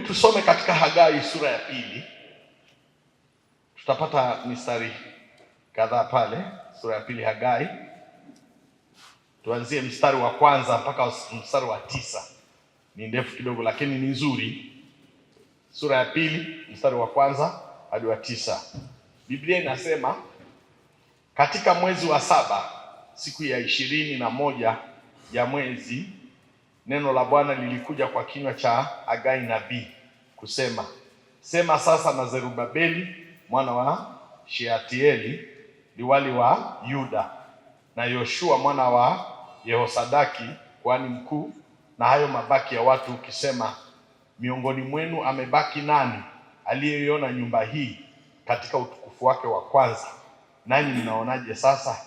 Hebu tusome katika Hagai sura ya 2. Tutapata mistari kadhaa pale, sura ya 2 Hagai. Tuanzie mstari wa kwanza mpaka mstari wa 9. Ni ndefu kidogo lakini ni nzuri. Sura ya 2 mstari wa kwanza hadi wa 9. Biblia inasema, katika mwezi wa 7 siku ya 21 ya mwezi, neno la Bwana lilikuja kwa kinywa cha Hagai nabii kusema, sema sasa na Zerubabeli mwana wa Shealtieli liwali wa Yuda, na Yoshua mwana wa Yehosadaki kuhani mkuu, na hayo mabaki ya watu, ukisema, miongoni mwenu amebaki nani aliyeiona nyumba hii katika utukufu wake wa kwanza? Nanyi mnaonaje sasa?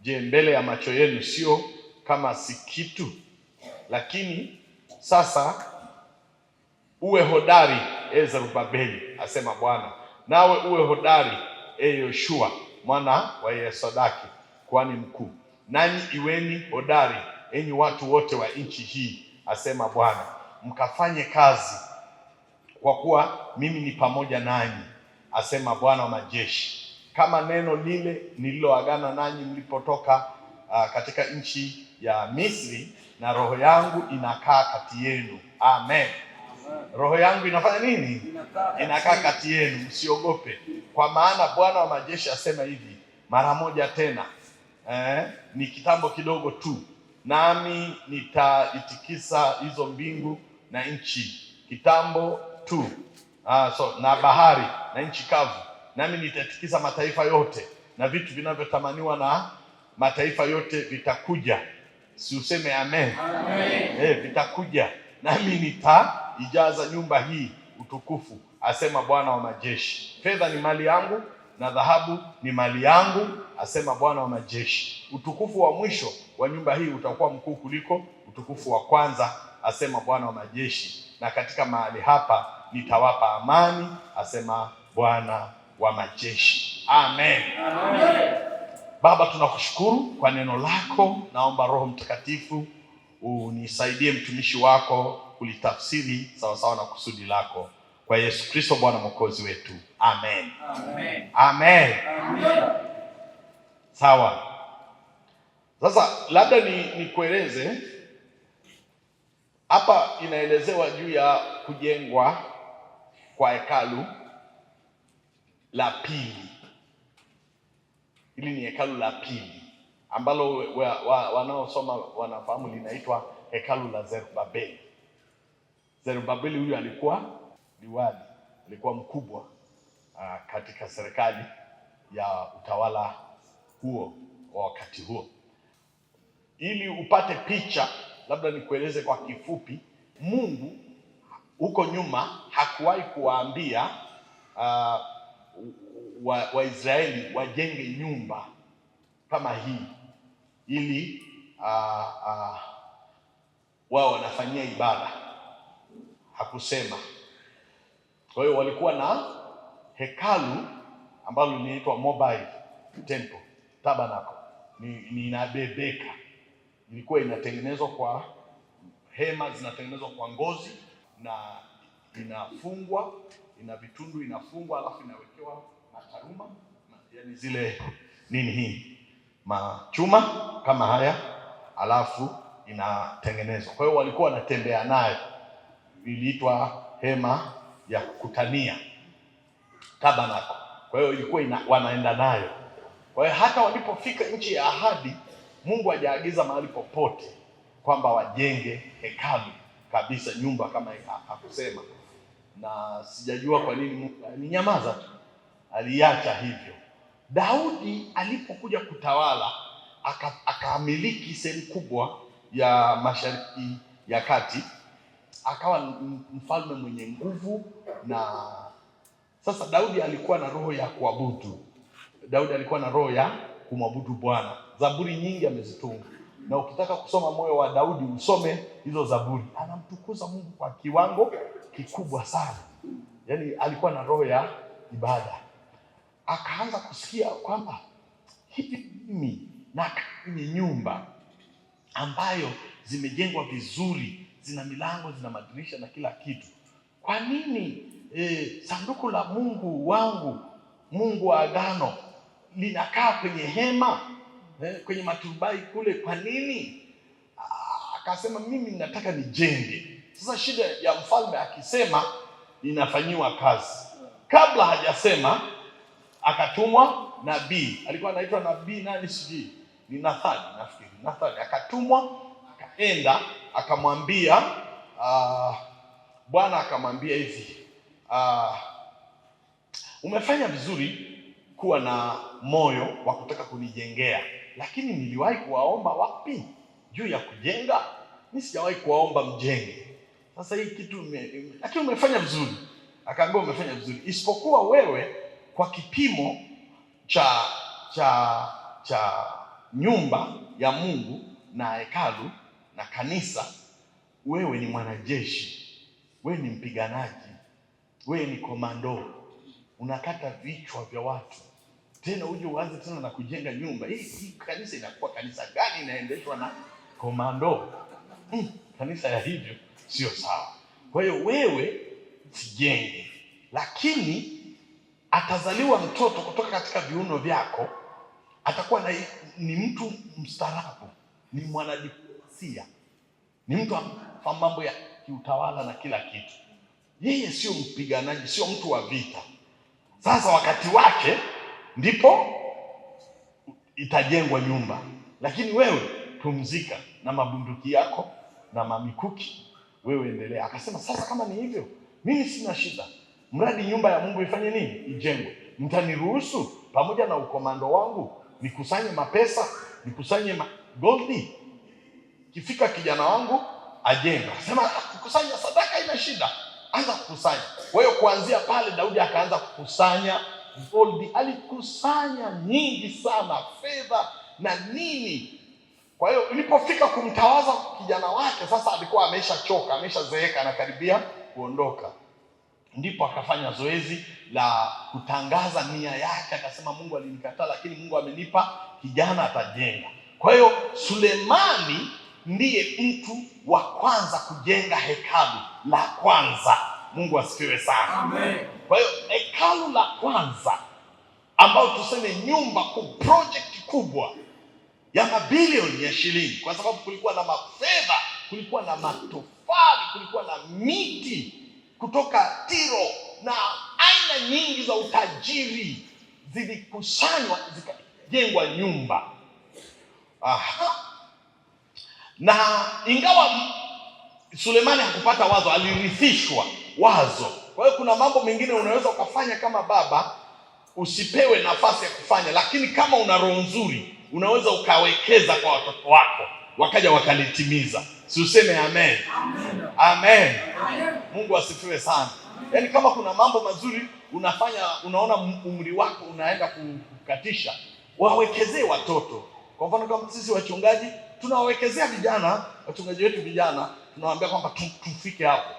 Je, mbele ya macho yenu sio kama si kitu? Lakini sasa uwe hodari, Zerubabeli, asema Bwana, nawe uwe hodari, Yoshua mwana wa Yehosadaki kuhani mkuu, nanyi iweni hodari, enyi watu wote wa nchi hii, asema Bwana, mkafanye kazi, kwa kuwa mimi ni pamoja nanyi, asema Bwana wa majeshi, kama neno lile nililoagana nanyi mlipotoka katika nchi ya Misri, na roho yangu inakaa kati yenu. Amen. Roho yangu inafanya nini? Inakaa kati yenu, msiogope, kwa maana Bwana wa majeshi asema hivi, mara moja tena, ni kitambo kidogo tu, nami nitaitikisa hizo mbingu na nchi, kitambo tu, na bahari na nchi kavu, nami nitatikisa mataifa yote, na vitu vinavyotamaniwa na mataifa yote vitakuja. Si useme amen? Amen. Vitakuja, nami nitaijaza nyumba hii utukufu, asema Bwana wa majeshi. Fedha ni mali yangu na dhahabu ni mali yangu, asema Bwana wa majeshi. Utukufu wa mwisho wa nyumba hii utakuwa mkuu kuliko utukufu wa kwanza, asema Bwana wa majeshi, na katika mahali hapa nitawapa amani, asema Bwana wa majeshi. Amen. Amen. Baba, tunakushukuru kwa neno lako. Naomba Roho Mtakatifu unisaidie mtumishi wako kulitafsiri sawa sawa na kusudi lako, kwa Yesu Kristo Bwana Mwokozi wetu. Amen. Amen. Amen. Amen. Sawa. Sasa labda nikueleze hapa, inaelezewa juu ya kujengwa kwa hekalu la pili. Hili ni hekalu la pili ambalo wanaosoma wanafahamu linaitwa hekalu la Zerubabeli. Zerubabeli huyu alikuwa liwali, alikuwa mkubwa katika serikali ya utawala huo wa wakati huo. Ili upate picha, labda nikueleze kwa kifupi. Mungu huko nyuma hakuwahi kuwaambia Waisraeli wajenge nyumba kama hii ili wao wanafanyia ibada. Hakusema. Kwa hiyo walikuwa na hekalu ambalo linaitwa mobile temple, tabernacle. Ni inabebeka. Ilikuwa inatengenezwa kwa hema, zinatengenezwa kwa ngozi na inafungwa, ina vitundu, inafungwa, alafu inawekewa mataruma, yani zile nini hii, machuma kama haya, alafu inatengenezwa. Kwa hiyo walikuwa wanatembea nayo, iliitwa hema ya kukutania, tabernacle. Kwa hiyo ilikuwa wanaenda nayo. Kwa hiyo hata walipofika nchi ya ahadi, Mungu hajaagiza mahali popote kwamba wajenge hekalu kabisa, nyumba kama hii, hakusema. Na sijajua kwa nini Mungu alinyamaza tu, aliacha hivyo. Daudi alipokuja kutawala, akamiliki sehemu kubwa ya Mashariki ya Kati, akawa mfalme mwenye nguvu. Na sasa Daudi alikuwa na roho ya kuabudu. Daudi alikuwa na roho ya kumwabudu Bwana. Zaburi nyingi amezitunga, na ukitaka kusoma moyo wa Daudi usome hizo zaburi. Anamtukuza Mungu kwa kiwango kikubwa sana. Yaani alikuwa na roho ya ibada. Akaanza kusikia kwamba hivi mimi na kwenye nyumba ambayo zimejengwa vizuri, zina milango, zina madirisha na kila kitu, kwa nini sanduku la Mungu wangu, Mungu wa agano, linakaa kwenye hema, kwenye maturubai kule? Kwa nini? Akasema mimi nataka nijenge. Sasa shida ya mfalme akisema inafanyiwa kazi. Kabla hajasema akatumwa nabii, alikuwa anaitwa nabii nani sijui, ni Nathani, nafikiri Nathani. Akatumwa, akaenda, akamwambia Bwana akamwambia hivi, umefanya vizuri kuwa na moyo wa kutaka kunijengea, lakini niliwahi kuwaomba wapi juu ya kujenga? Mimi sijawahi kuwaomba mjenge. Sasa hii kitu lakini umefanya vizuri. Akaambia umefanya vizuri, isipokuwa wewe kwa kipimo cha nyumba ya Mungu na hekalu na kanisa, wewe ni mwanajeshi, wewe ni mpiganaji, wewe ni komando, unakata vichwa vya watu, tena uje uanze tena na kujenga nyumba hii. Kanisa inakuwa kanisa gani inaendeshwa na komando? Kanisa ya hivyo sio sawa. Kwa hiyo wewe sijenge, lakini atazaliwa mtoto kutoka katika viuno vyako, atakuwa ni mtu mstaarabu, ni mwanadiplomasia, ni mtu wa mambo ya kiutawala na kila kitu. Yeye sio mpiganaji, sio mtu wa vita. Sasa wakati wake ndipo itajengwa nyumba, lakini wewe pumzika na mabunduki yako na mamikuki, wewe endelea. Akasema sasa kama ni hivyo, mimi sina shida, mradi nyumba ya Mungu ifanye nini? Ijengwe. Mtaniruhusu pamoja na ukomando wangu nikusanye mapesa, nikusanye goldi, kifika kijana wangu ajenga. Akasema kukusanya sadaka ina shida, anza kukusanya. Kwa hiyo kuanzia pale Daudi akaanza kukusanya goldi, alikusanya nyingi sana, fedha na nini. Kwa hiyo ilipofika kumtawaza kijana wake, sasa alikuwa ameshachoka, ameshazeeka, anakaribia kuondoka, ndipo akafanya zoezi la kutangaza nia yake. Akasema Mungu alinikataa, lakini Mungu amenipa kijana, atajenga. Kwa hiyo Sulemani ndiye mtu wa kwanza kujenga hekalu la kwanza. Mungu asifiwe sana. Amen. Kwa hiyo hekalu la kwanza ambao tuseme nyumba project kubwa ya mabilioni ya shilingi, kwa sababu kulikuwa na mafedha, kulikuwa na matofali, kulikuwa na miti kutoka Tiro na aina nyingi za utajiri zilikusanywa zikajengwa nyumba. Na ingawa Sulemani hakupata wazo, alirithishwa wazo. Kwa hiyo kuna mambo mengine unaweza ukafanya kama baba, usipewe nafasi ya kufanya, lakini kama una roho nzuri unaweza ukawekeza kwa watoto wako, wakaja wakalitimiza. Si useme amen? Amen. Amen. Amen. Mungu asifiwe sana. Yaani kama kuna mambo mazuri unafanya, unaona umri wako unaenda kukatisha, wawekezee watoto. Kwa mfano kama sisi wachungaji tunawawekezea vijana, wachungaji wetu vijana tunawaambia kwamba tufike hapo.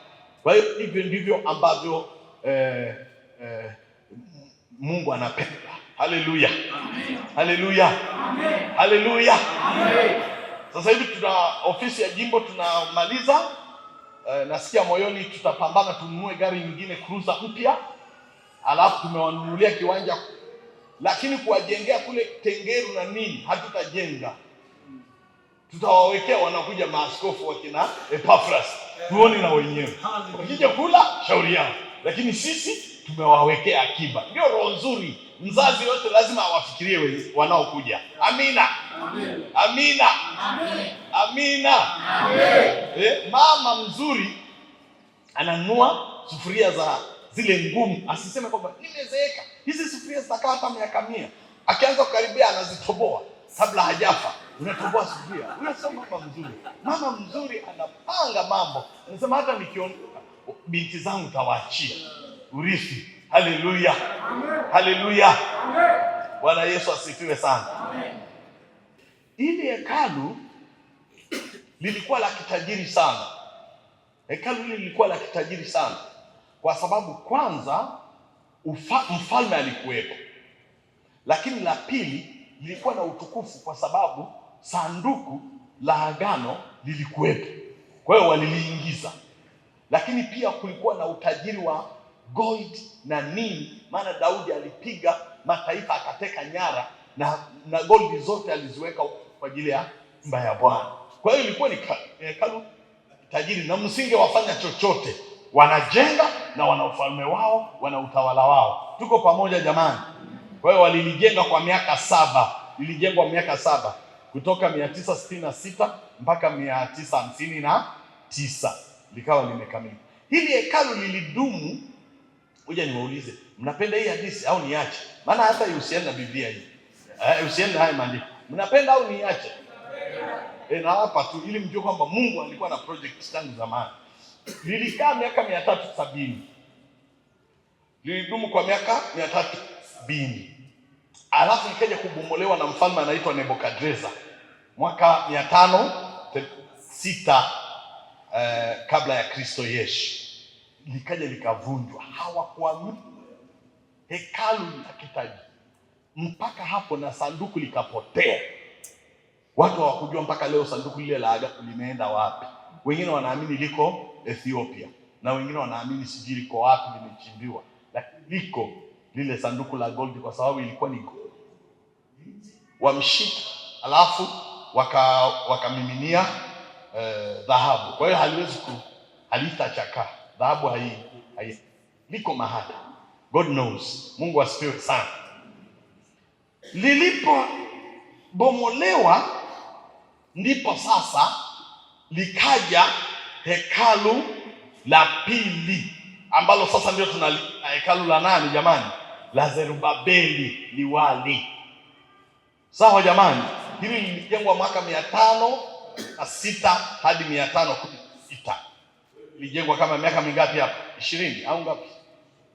Kwa hiyo hivyo ndivyo ambavyo Mungu anapenda. Haleluya. Haleluya. Haleluya. Sasa hivi tuna ofisi ya jimbo tunamaliza. Nasikia moyoni tutapambana tununue gari nyingine cruiser mpya. Alafu tumewanunulia kiwanja, lakini kuwajengea kule Tengeru na nini hatutajenga. Tutawawekea wanakuja maaskofu wakina Epaphras, tuone na wenyewe. Wakija kula shauri yao, lakini sisi tumewawekea akiba. Ndio roho nzuri. Mzazi yote lazima awafikirie wanaokuja. Amina. Amen. Amina. Amen. Amina. Amen. Mama mzuri ananunua sufuria za zile ngumu, asiseme kwamba nimezeeka, hizi sufuria zitakaa hata miaka 100. Akianza kukaribia anazitoboa kabla hajafa. Unatoboa sufuria. Huyo sio mama mzuri. Mama mzuri anapanga mambo. Anasema hata nikiondoka binti zangu tawaachia urithi. Haleluya. Haleluya. Bwana Yesu asifiwe sana. Amen. Ili hekalu lilikuwa la kitajiri sana. Hekalu hili lilikuwa la kitajiri sana kwa sababu kwanza mfalme alikuwepo, lakini la pili lilikuwa na utukufu kwa sababu sanduku la agano lilikuwepo. Kwa hiyo waliliingiza. lakini pia kulikuwa na utajiri wa gold na nini, maana Daudi alipiga mataifa akateka nyara, na gold zote aliziweka kwa ajili ya nyumba ya Bwana. Kwa hiyo ilikuwa ni hekalu tajiri, na msinge wafanya chochote, wanajenga na wana ufalme wao, wana utawala wao. Tuko pamoja jamani? Kwa hiyo walilijenga kwa miaka 7, lilijengwa miaka 7 kutoka 966 mpaka 959 likawa limekamilika. Hili hekalu lilidumu. Ngoja niwaulize, mnapenda hii hadithi au niache? Maana hata ihusiana na Biblia hii. Usiende haya maandiko. Mnapenda au niache? Na hapa tu ili mjue kwamba Mungu alikuwa na project tangu zamani. Lilikaa miaka 370. Lilidumu kwa miaka 370. Alafu likaja kubomolewa na mfalme anaitwa Nebukadreza mwaka 506 kabla ya Kristo Yesu. Likaja likavunjwa. Hawakuamini hekalu litakitaji mpaka hapo, na sanduku likapotea. Watu hawakujua mpaka leo sanduku lile la agano limeenda wapi. Wengine wanaamini liko Ethiopia, na wengine wanaamini sijui liko wapi, limechimbiwa, lakini liko lile sanduku la gold, kwa sababu ilikuwa ni gold. Wamshika alafu wakamiminia dhahabu. Kwa hiyo halitachakaa. Dhahabu hai liko mahali. God knows. Mungu asifiwe sana. Lilipobomolewa ndipo sasa likaja hekalu la pili, ambalo sasa ndio hekalu la nani jamani? La Zerubabeli liwali. Sawa jamani? Hili lilijengwa mwaka 506 hadi 516. Lilijengwa kama miaka mingapi hapa? 20 au ngapi?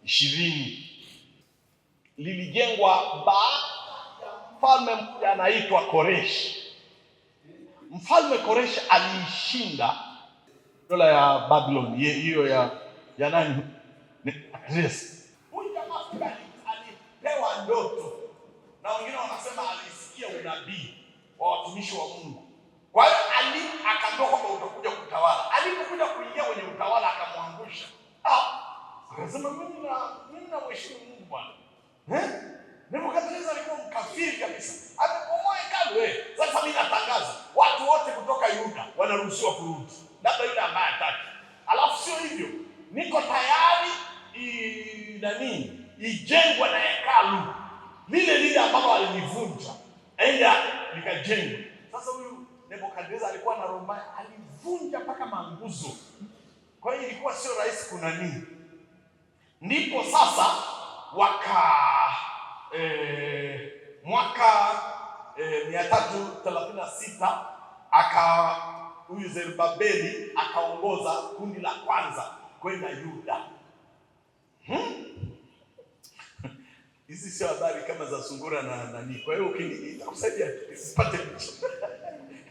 20. Lilijengwa baada ya mfalme mmoja anaitwa Koreshi. Mfalme Koreshi aliishinda dola ya Babylon, hiyo ya nani? Huyu jamaa alipewa ndoto, na wengine wanasema alisikia unabii wa watumishi wa Mungu. Kwa hiyo akaambiwa kwamba utakuja kutawala. Alipokuja kuingia kwenye utawala akamwangusha. Akasema mimi na mheshimu Mungu bwana. Nebukadneza alikuwa mkafiri kabisa. Amebomoa hekalu. Sasa mimi natangaza watu wote kutoka Yuda wanaruhusiwa kurudi, labda yule ambaye hataki. Alafu sio hivyo, niko tayari ijengwa na hekalu lile ambalo alilivunja, aenda likajengwa. Sasa huyu Nebukadneza alikuwa na roho mbaya, alivunja mpaka manguzo. Kwa hiyo ilikuwa sio rahisi kunani. Ndipo sasa mwaka 336 huyu Zerubabeli akaongoza kundi la kwanza kwenda Yuda. Hizi sio habari kama za sungura na nani. Kwa hiyo ukinikusaidia usipate picha.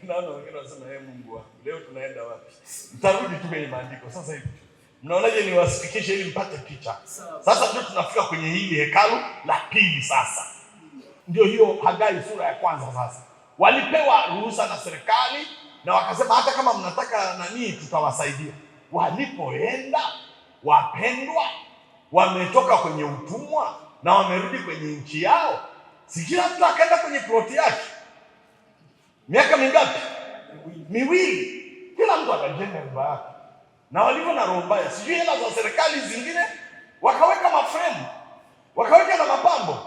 Naona wengine wanasema Mungu wangu, leo tunaenda wapi? Mtarudi tu kwenye maandiko sasa hivi. Mnaonaje niwasifikishe ili mpate picha? Sasa ndio tunafika kwenye hili hekalu la pili sasa. Ndio hiyo Hagai sura ya kwanza sasa. Walipewa ruhusa na serikali na wakasema hata kama mnataka nani tutawasaidia. Walipoenda, wapendwa, wametoka kwenye utumwa na wamerudi kwenye nchi yao. Si kila mtu akaenda kwenye ploti yake. Miaka mingapi? 2. Kila mtu akajenga nyumba yake. Na walivyo na roho mbaya, sijui hela za serikali zingine wakaweka mafremu, wakaweka na mapambo,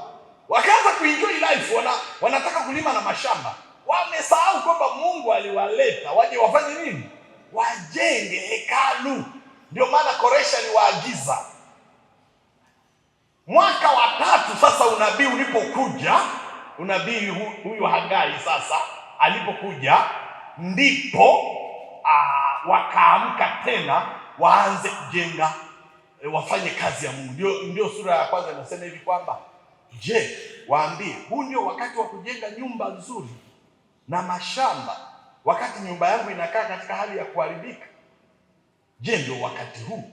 wakaanza kuenjoy life, wanataka kulima na mashamba. Wamesahau kwamba Mungu aliwaleta waje wafanye nini? Wajenge hekalu. Ndio maana Koreshi aliwaagiza. Mwaka wa 3 sasa unabii ulipokuja, unabii huyu Hagai sasa alipokuja, ndipo wakaamka tena waanze kujenga, wafanye kazi ya Mungu. Ndio sura ya kwanza inasema hivi kwamba je, waambie huu ndio wakati wa kujenga nyumba nzuri na mashamba, wakati nyumba yangu inakaa katika hali ya kuharibika? Je, ndio wakati huu?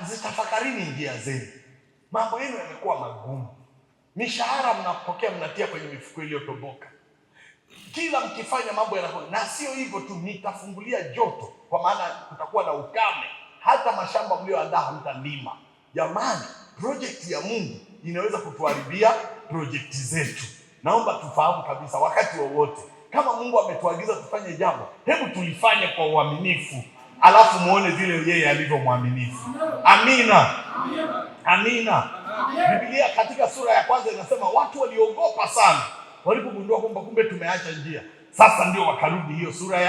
Zitafakarini njia zenu. Mambo yenu yamekuwa magumu. Mishahara mnapokea mnatia kwenye mifuko iliyotoboka. Kila mkifanya mambo yanakuwa, na sio hivyo tu, nitafungulia joto kwa maana kutakuwa na ukame. hata mashamba mlioandaa hamtalima. Jamani, project ya Mungu inaweza kutuharibia project zetu. Naomba tufahamu kabisa wakati wowote kama Mungu ametuagiza tufanye jambo, hebu tulifanye kwa uaminifu, alafu muone vile yeye alivyo mwaminifu. Amina. Amina. Biblia katika sura ya kwanza inasema watu waliogopa sana walipogundua kwamba kumbe tumeacha njia. Sasa ndio wakarudi hiyo sura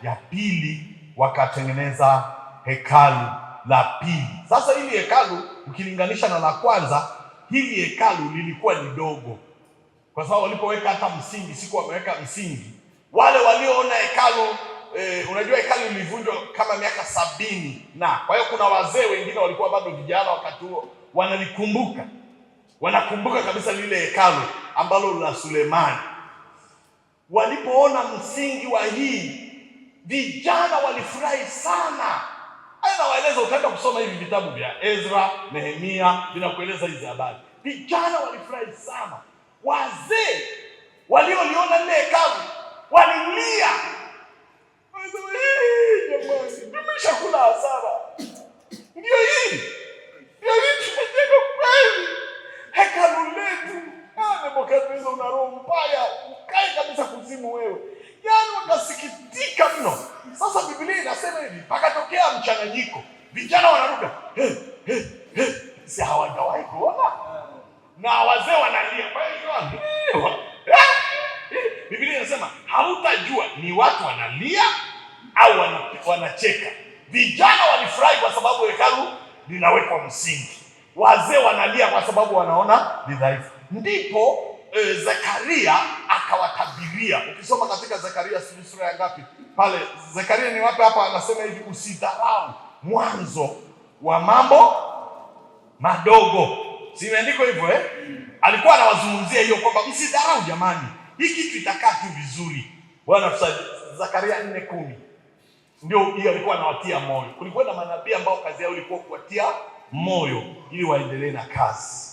ya pili, wakatengeneza hekalu la pili. Sasa hili hekalu ukilinganisha na la kwanza, hili hekalu lilikuwa ni dogo, kwa sababu walipoweka hata msingi, siku wameweka msingi, wale walioona hekalu unajua hekalu lilivunjwa kama miaka 70, na kwa hiyo kuna wazee wengine walikuwa bado vijana wakati huo, wanakumbuka kabisa lile hekalu ambalo la Sulemani. Walipoona msingi wa hii, vijana walifurahi sana. Nawaeleza, utaenda kusoma hivi vitabu vya Ezra, Nehemia, vinakueleza hizi habari. Vijana walifurahi sana. Wazee walioliona lile hekalu walilia, jamani, tumeshakula hasara. Ndio hii tumejenga kweli hekalu letu. Nebukadneza, una roho mbaya, ukae kabisa kuzimu wewe. Yaani wakasikitika mno. Sasa Biblia inasema hivi, pakatokea mchanganyiko, vijana wanaruka si hawajawahi kuona, na wazee wanalia. Biblia inasema hautajua ni watu wanalia au wanacheka. Vijana walifurahi kwa sababu hekalu linawekwa msingi, wazee wanalia kwa sababu wanaona ni dhaifu. Ndipo Zekaria akawatabiria. Ukisoma katika Zekaria sura ya ngapi pale, Zekaria ni wapi hapa, anasema hivi, usidharau mwanzo wa mambo madogo. Si imeandikwa hivyo Alikuwa anawazungumzia hiyo kwamba msidharau jamani, hii kitu itakaa tu vizuri. Bwana tusaidie. Zekaria 4:10 ndio hiyo alikuwa anawatia moyo. Kulikuwa na manabii ambao kazi yao ilikuwa kuwatia moyo ili waendelee na kazi.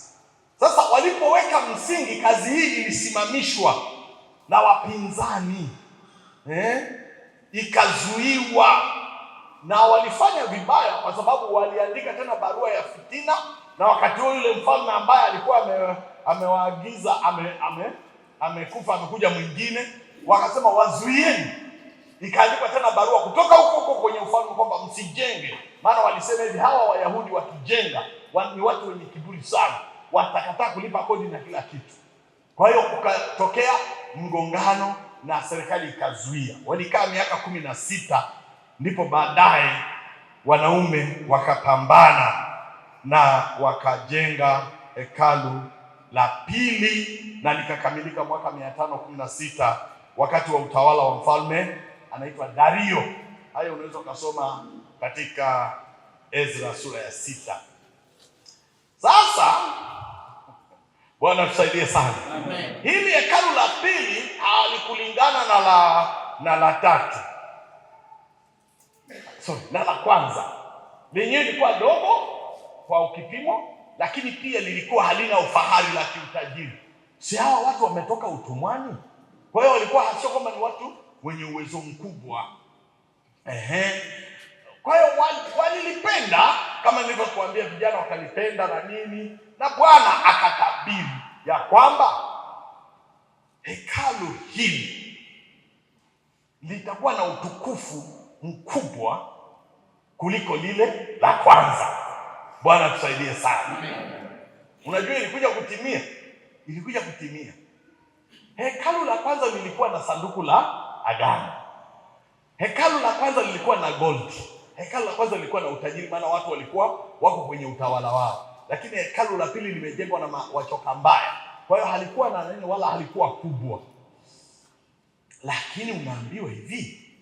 Sasa walipoweka msingi, kazi hii ilisimamishwa na wapinzani, ikazuiwa, na walifanya vibaya kwa sababu waliandika tena barua ya fitina, na wakati huo yule mfalme ambaye alikuwa amewaagiza amekufa, amekuja mwingine, wakasema wazuieni. Ikaandikwa tena barua kutoka huko kwenye ufalme kwamba msijenge, maana walisema hivi, hawa Wayahudi wakijenga ni watu wenye kiburi sana, watakataa kulipa kodi na kila kitu. Kwa hiyo kukatokea mgongano na serikali ikazuia. Walikaa miaka 16, ndipo baadaye wanaume wakapambana na wakajenga hekalu la pili, na likakamilika mwaka 516 wakati wa utawala wa mfalme anaitwa Dario. Hayo unaweza kusoma katika Ezra sura ya 6. Sasa Bwana tusaidie sana. Amen. Hili hekalu la pili halikulingana na la tatu. Na la kwanza. Lenyewe lilikuwa dogo kwa ukipimo, lakini pia lilikuwa halina ufahari la kiutajiri. Si hawa watu wametoka utumwani? Kwa hiyo walikuwa sio kwamba ni watu wenye uwezo mkubwa. Kwa hiyo walilipenda, kama nilivyokuambia, vijana wakalipenda na nini, na Bwana akatabiri ya kwamba hekalu hili litakuwa na utukufu mkubwa kuliko lile la kwanza. Bwana tusaidie sana. Unajua ilikuja kutimia. Hekalu la kwanza lilikuwa na sanduku la agano. Hekalu la kwanza lilikuwa na gold. Hekalu la kwanza lilikuwa na utajiri, maana watu walikuwa wako kwenye utawala wao. Lakini hekalu la pili limejengwa na wachoka mbaya. Kwa hiyo halikuwa na neno wala halikuwa kubwa. Lakini unaambiwa hivi,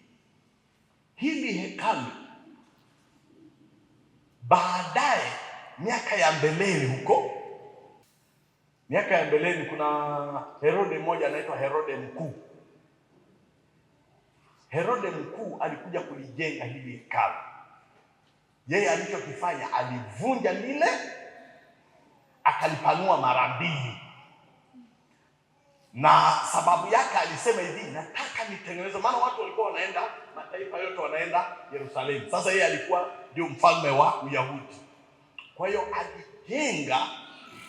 hili hekalu baadaye, miaka ya mbeleni kuna Herode mmoja anaitwa Herode Mkuu. Herode Mkuu alikuja kulijenga hili hekalu. Yeye alichokifanya, alivunja lile akalipanua mara 2. na sababu yake alisema hivi, nataka nitengeneze, maana watu walikuwa wanaenda, mataifa yote wanaenda Yerusalemu. Sasa yeye alikuwa ndio mfalme wa Uyahudi. Kwa hiyo alijenga,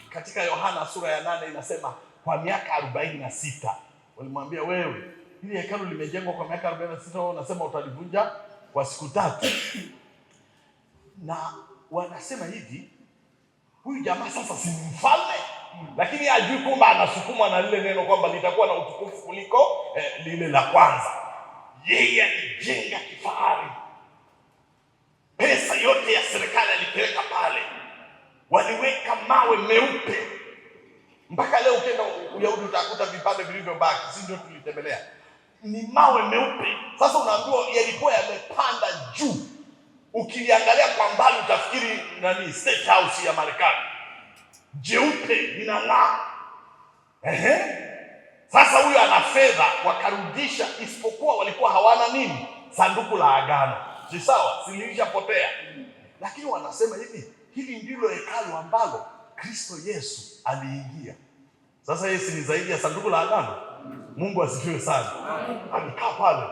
katika Yohana sura ya 8 inasema kwa miaka 46. Walimwambia, wewe hili hekalu limejengwa kwa miaka 46, wewe unasema utalivunja kwa siku 3. Na wanasema hivi, huyu jamaa sasa si mfalme, lakini hajui kwamba anasukumwa na lile neno kwamba litakuwa na utukufu kuliko lile la kwanza. Yeye alijenga kifahari, pesa yote ya serikali alipeleka pale, waliweka mawe meupe. Mpaka leo ukienda Uyahudi utakuta vipande vilivyobaki, si ndio tulitembelea, ni mawe meupe. Sasa unaambiwa yalikuwa yamepanda juu, ukiliangalia kwa mbali utafikiri nani, State House ya Marekani, jeupe linang'aa. Sasa huyo ana fedha, wakarudisha, isipokuwa walikuwa hawana nini, sanduku la agano. Si sawa, silishapotea. Lakini wanasema hivi, hili ndilo hekalu ambalo Kristo Yesu aliingia. Sasa Yesu ni zaidi ya sanduku la agano. Mungu asifiwe sana. Alikaa pale.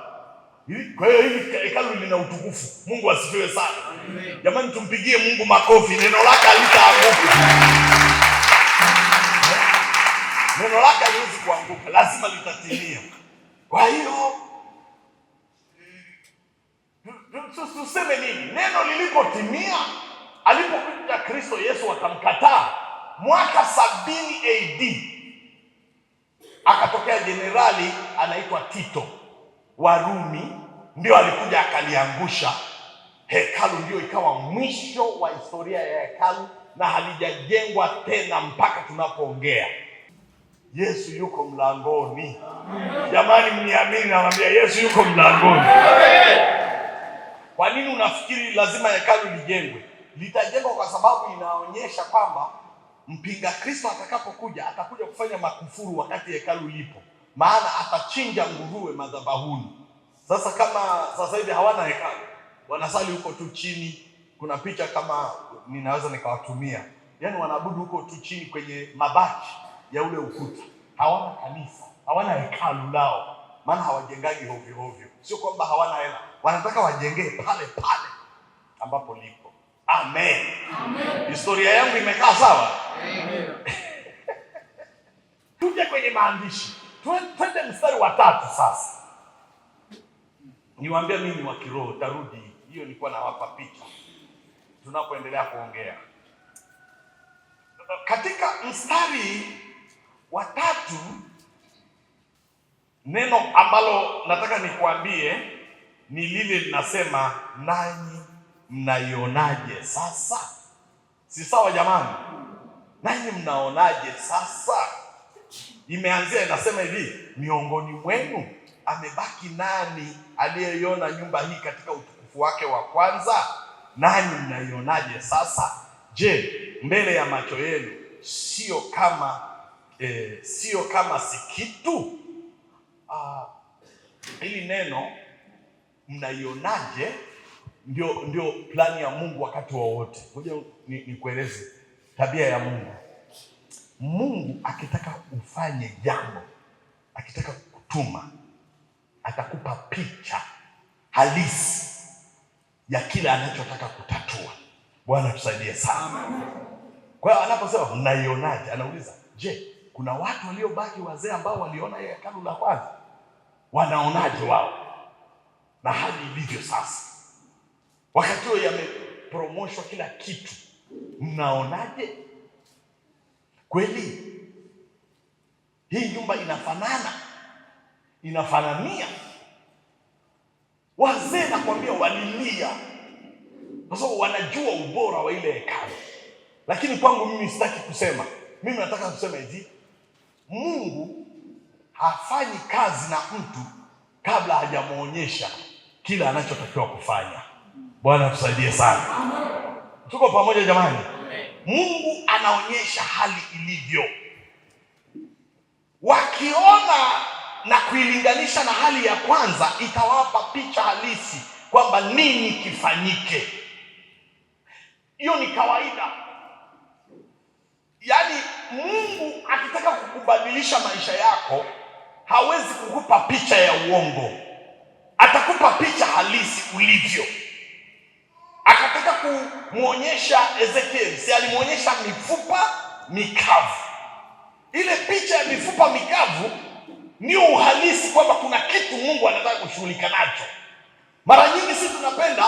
Kwa hiyo hili hekalu lina utukufu. Mungu asifiwe sana. Jamani, tumpigie Mungu makofi. Neno lake halitaanguka. Neno lake haliwezi kuanguka, lazima litatimia. Kwa hiyo tuseme nini? Neno lilipotimia, alipokuja Kristo Yesu wakamkataa. Mwaka 70 AD akatokea jenerali anaitwa Tito wa Rumi, ndio alikuja akaliangusha hekalu. Ndio ikawa mwisho wa historia ya hekalu, na halijajengwa tena mpaka tunapoongea. Yesu yuko mlangoni. Jamani, mniamini, nawaambia Yesu yuko mlangoni. Kwa nini unafikiri lazima hekalu lijengwe? Litajengwa kwa sababu inaonyesha kwamba mpinga Kristo atakapokuja, atakuja kufanya makufuru wakati hekalu lipo, maana atachinja nguruwe madhabahuni. Sasa kama sasa hivi hawana hekalu, wanasali huko tu chini. Kuna picha kama ninaweza nikawatumia, yaani wanaabudu huko tu chini kwenye mabaki ya ule ukuta. Hawana kanisa, hawana hekalu lao, maana hawajengagi hovyo hovyo. Sio kwamba hawana hela, wanataka wajengee pale pale ambapo lipo. Amen. Amen. Historia yangu imekaa sawa? Amen. Tuje kwenye maandishi. Twende mstari wa 3 sasa. Niwaambia mimi wa kiroho, tarudi hiyo, nilikuwa nawapa picha tunapoendelea kuongea. Katika mstari wa 3, neno ambalo nataka nikuambie ni lile linasema, nanyi mnaionaje sasa? Si sawa jamani? Nanyi mnaonaje sasa? Imeanzia inasema hivi, miongoni mwenu amebaki nani aliyeiona nyumba hii katika utukufu wake wa kwanza? Nanyi mnaionaje sasa? Je, mbele ya macho yenu sio kama si kitu? Hili neno mnaionaje ndio plani ya Mungu wakati wowote. Ngoja nikueleze tabia ya Mungu. Mungu akitaka ufanye jambo, akitaka kutuma, atakupa picha halisi ya kile anachotaka kutatua. Bwana tusaidie sana. Kwa hiyo anaposema mnaionaje, anauliza, je, kuna watu waliobaki wazee ambao waliona hekalu la kwanza? Wanaonaje wao na hali ilivyo sasa? Wakati huo yamepromoshwa kila kitu. Mnaonaje? Kweli hii nyumba inafanania? Wazee nakwambia walilia, kwa sababu wanajua ubora wa ile hekalu. Lakini kwangu mimi sitaki kusema. Mimi nataka kusema hivi, Mungu hafanyi kazi na mtu kabla hajamuonyesha kila anachotakiwa kufanya. Bwana tusaidie sana. Tuko pamoja jamani? Mungu anaonyesha hali ilivyo. Wakiona na kuilinganisha na hali ya kwanza, itawapa picha halisi kwamba nini kifanyike. Hiyo ni kawaida. Yaani Mungu akitaka kukubadilisha maisha yako hawezi kukupa picha ya uongo, atakupa picha halisi ulivyo. Akataka kumuonyesha Ezekiel, si alimuonyesha mifupa mikavu. Ile picha ya mifupa mikavu ni uhalisi kwamba kuna kitu Mungu anataka kushughulika nacho. Mara nyingi sisi tunapenda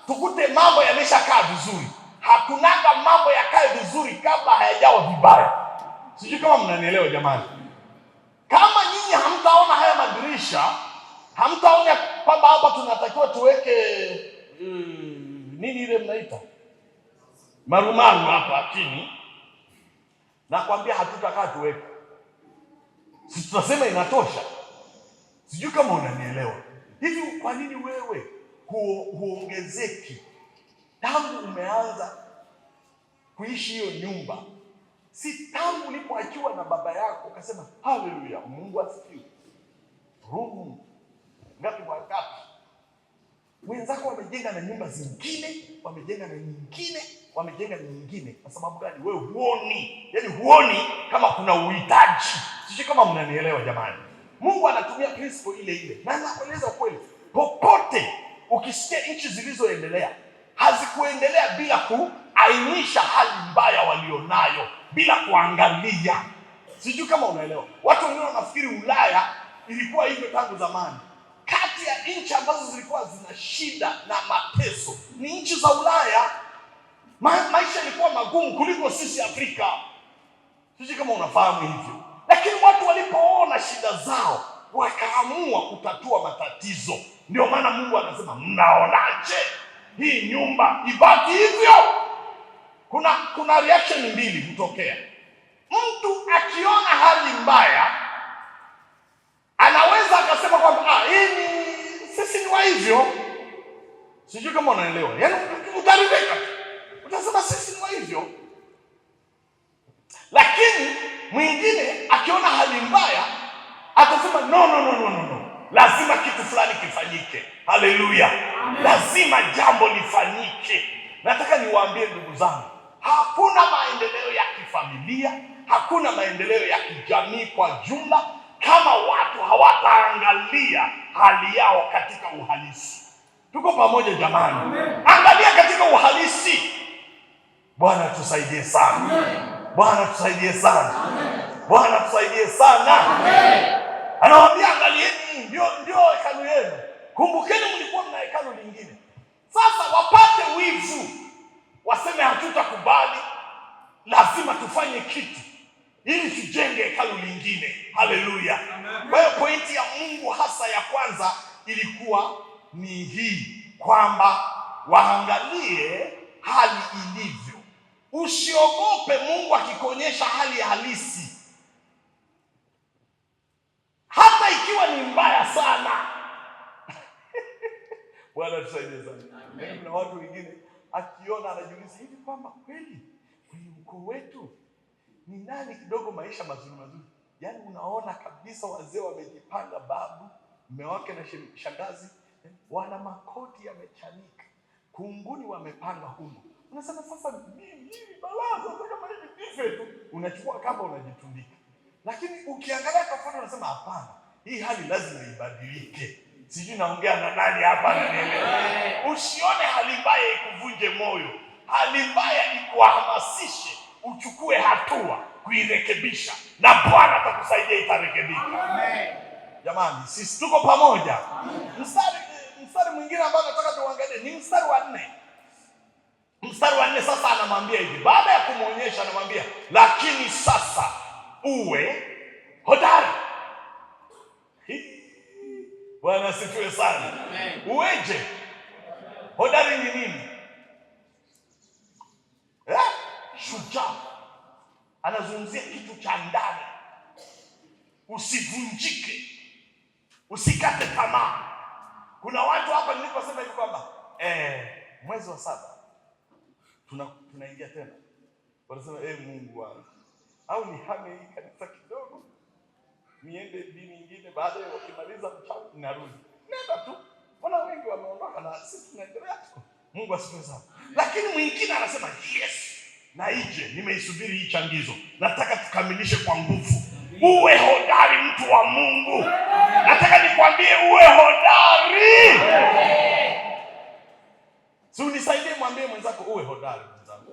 tukute mambo yameshakaa vizuri. Hakunaga mambo yakae vizuri kabla hayajawa vibaya. Sijui kama mnanielewa jamani. Kama nyinyi hamtaona haya madirisha, hamtaona kwamba hapa tunatakiwa tuweke nini ile mnaita marumaru hapa chini, nakwambia hatutakaa tuweke. Sisi tutasema inatosha. Sijui kama unanielewa. Hivi kwa nini wewe huongezeki tangu umeanza kuishi hiyo nyumba? Si tangu ulipoachiwa na baba yako ukasema haleluya, Mungu asifiwe. Roho ngapi wangapi wenzako wamejenga na nyumba zingine, wamejenga na nyingine, wamejenga na nyingine. Kwa sababu gani? Wewe huoni. Yaani huoni kama kuna uhitaji. Sijui kama mnanielewa jamani. Mungu anatumia principle ile ile. Na nakueleza kweli, popote ukisikia nchi zilizoendelea hazikuendelea bila kuainisha hali mbaya walionayo, bila kuangalia. Sijui kama unaelewa. Watu wengine wanafikiri Ulaya ilikuwa hivyo tangu zamani. Kati ya nchi ambazo zilikuwa zina shida na mateso ni nchi za Ulaya. Maisha yalikuwa magumu kuliko sisi Afrika. Sijui kama unafahamu hivyo. Lakini watu walipoona shida zao wakaamua kutatua matatizo. Ndio maana Mungu anasema, mnaonaje hii nyumba ibaki hivyo? Kuna reaction mbili hutokea. Mtu akiona hali mbaya anaweza akasema kwamba sisi ni wa hivyo. Sijui kama unaelewa. Yaani utaridhika, utasema sisi ni wa hivyo. Lakini mwingine akiona hali mbaya atasema no, lazima kitu fulani kifanyike. Haleluya, lazima jambo lifanyike. Nataka niwaambie ndugu zangu, hakuna maendeleo ya kifamilia, hakuna maendeleo ya kijamii kwa jumla kama watu hawataangalia hali yao katika uhalisi. Tuko pamoja jamani? Amen. Angalia katika uhalisi. Bwana tusaidie sana. Bwana tusaidie sana. Bwana tusaidie sana. Anawaambia angalieni, ndio hekalu yenu. Kumbukeni mlikuwa mna hekalu lingine. Sasa wapate wivu, waseme hatutakubali, lazima tufanye kitu ili tujenge hekalu lingine. Haleluya. Kwa hiyo pointi ya Mungu hasa ya kwanza ilikuwa ni hii, kwamba waangalie hali ilivyo. Usiogope Mungu akikuonyesha hali halisi, hata ikiwa ni mbaya sana. Bwana tusaidie sana. Kuna watu wengine akiona anajiuliza hivi kwamba kweli kwenye ukoo wetu ni nani kidogo maisha mazuri. Yaani unaona kabisa wazee wamejipanga, babu, mume wake na shangazi wana makoti yamechanika, kunguni wamepanga humo. Unasema sasa mimi balaza kama hivi dife tu, unachukua kama unajitundika. Lakini ukiangalia kwa mfano unasema hapana, hii hali lazima ibadilike. Sijui naongea na nani hapa ananielewa. Usione hali mbaya ikuvunje moyo. Hali mbaya ikuhamasishe uchukue hatua kuirekebisha, na Bwana atakusaidia itarekebika. Amen. Jamani, sisi tuko pamoja. Mstari mwingine ambao nataka tuangalie ni mstari wa 4. Mstari wa 4 sasa anamwambia hivi, baada ya kumuonyesha anamwambia, lakini sasa uwe hodari. Bwana asifiwe sana. Uweje? Hodari ni nini? Shujaa. Anazungumzia kitu cha ndani. Usivunjike, usikate tamaa. Kuna watu hapa niliposema hivi kwamba mwezi wa 7 tunaingia tena, wanasema Mungu wangu, au nihame hii kanisa kidogo niende dini nyingine, baada ya kumaliza mchana ninarudi. Nenda tu. Wana wengi wameondoka na sisi tunaendelea tu. Mungu asifiwe sana. Lakini mwingine anasema yes, na ije, nimeisubiri hii changizo. Nataka tukamilishe kwa nguvu. Uwe hodari mtu wa Mungu. Nataka nikwambie uwe hodari. Si unisaidie mwambie mwenzako uwe hodari mwenzako.